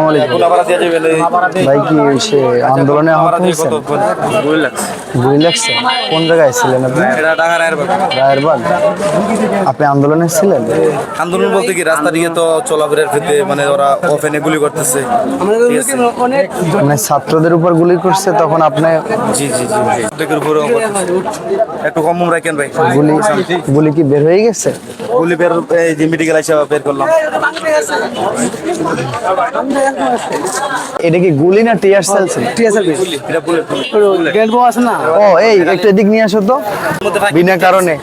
আসসালামু আলাইকুম। ভাই কি সে আন্দোলনে আহত হয়েছেন? গুলি লাগছে। কোন জায়গায় ছিলেন আপনি? রায়েরবাগ। আপনি আন্দোলনে ছিলেন? আন্দোলন বলতে কি রাস্তা দিয়ে তো চলাফেরার ক্ষেত্রে মানে ওরা ওপেনে গুলি করতেছে। মানে ছাত্রদের উপর গুলি করছে তখন আপনি জি জি জি ভাই দেখের উপরে একটু কম রাখেন ভাই। গুলি গুলি কি বের হয়ে গেছে? গুলি বের এই যে মেডিকেল এসে বের করলাম। এটা কি গুলি না টিয়ার সেল ছিল? এটা বুলেট আছে না। ও এই একটু এদিক নিয়ে আসো তো, বিনা কারণে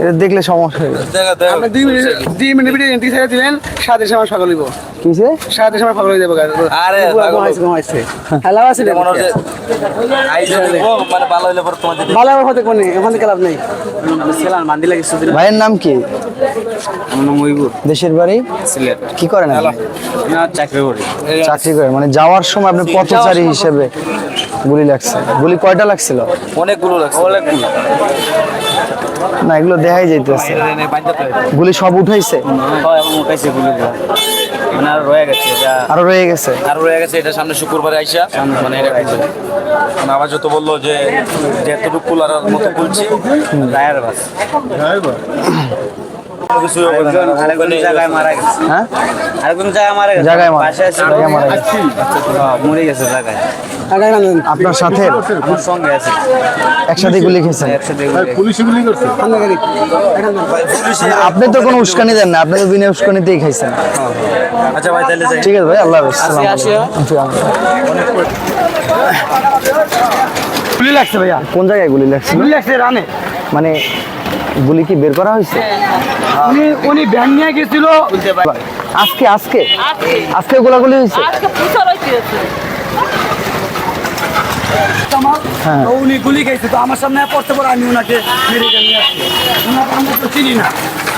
এটা দেখলে সমস্যা হয়ে যাবে। আপনি 2 মিনিট ভিডিও এন্ট্রি ছেড়ে দিবেন, 7 সময় সকাল হইব। কিসে 7 সময় সকাল হয়ে যাবে। আরে ঘুমাইছে হ্যালো আছে মনে হচ্ছে আইজো দেখো মানে ভালো হইলে পর তোমাদের ভালো হতে কোনে ওখানে ক্লাব নেই। সেলান মান্দি লাগে সুদিন। ভাইয়ের নাম কি? আমার নাম মইবুর। দেশের বাড়ি সিলেট। কি করেন আপনি? না চাকরি করি। চাকরি করেন, মানে যাওয়ার সময় আপনি পথচারী হিসেবে গুলি লাগছে। গুলি কয়টা লাগছিল? অনেকগুলো লাগছে অনেকগুলো। না এগুলো দেখাই যাইতেছে। গুলি সব উঠাইছে? হয় এখন উঠাইছে গুলিগুলো। মানে আর রয়ে গেছে এটা। আরো রয়ে গেছে? আর রয়ে গেছে এটা সামনে শুক্রবারে আইসা মানে এটা মানে আবার যত বললো যে এতটুকু কুলার মতো খুলছি রায়ের বাস জায়গায় মারা গেছে। হ্যাঁ আরেকজন জায়গায় মারা গেছে। জায়গায় মারা পাশে আছে জায়গায় মারা গেছে। মরে গেছে জায়গায়। আপনার সাথে আমার সঙ্গে আছে একসাথে গুলি খেয়েছেন? একসাথে আপনি তো কোনো উস্কানি দেন না, আপনি তো বিনা উস্কানিতেই খাইছেন। আচ্ছা ভাই তাহলে যাই। ঠিক আছে ভাই, আল্লাহ হাফেজ। গুলি লাগছে ভাইয়া। কোন জায়গায় গুলি লাগছে? গুলি লাগছে রানে। মানে গুলি কি বের করা হয়েছে? উনি ব্যান নিয়ে গেছিল। আজকে আজকে আজকে গোলাগুলি হয়েছে? হ্যাঁ। উনি গুলি খাইছে তো আমার সামনে পড়তে পর আমি ওনাকে মেডিকেল নিয়ে আসছি। ওনাকে আমরা তো চিনি না।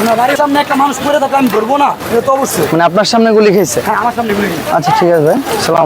ওনার বাড়ির সামনে একটা মানুষ পড়ে থাকলে আমি ধরবো না, এটা তো অবশ্যই। মানে আপনার সামনে গুলি খেয়েছে? হ্যাঁ আমার সামনে গুলি খাইছে। আচ্ছা ঠিক আছে ভাই, সালাম।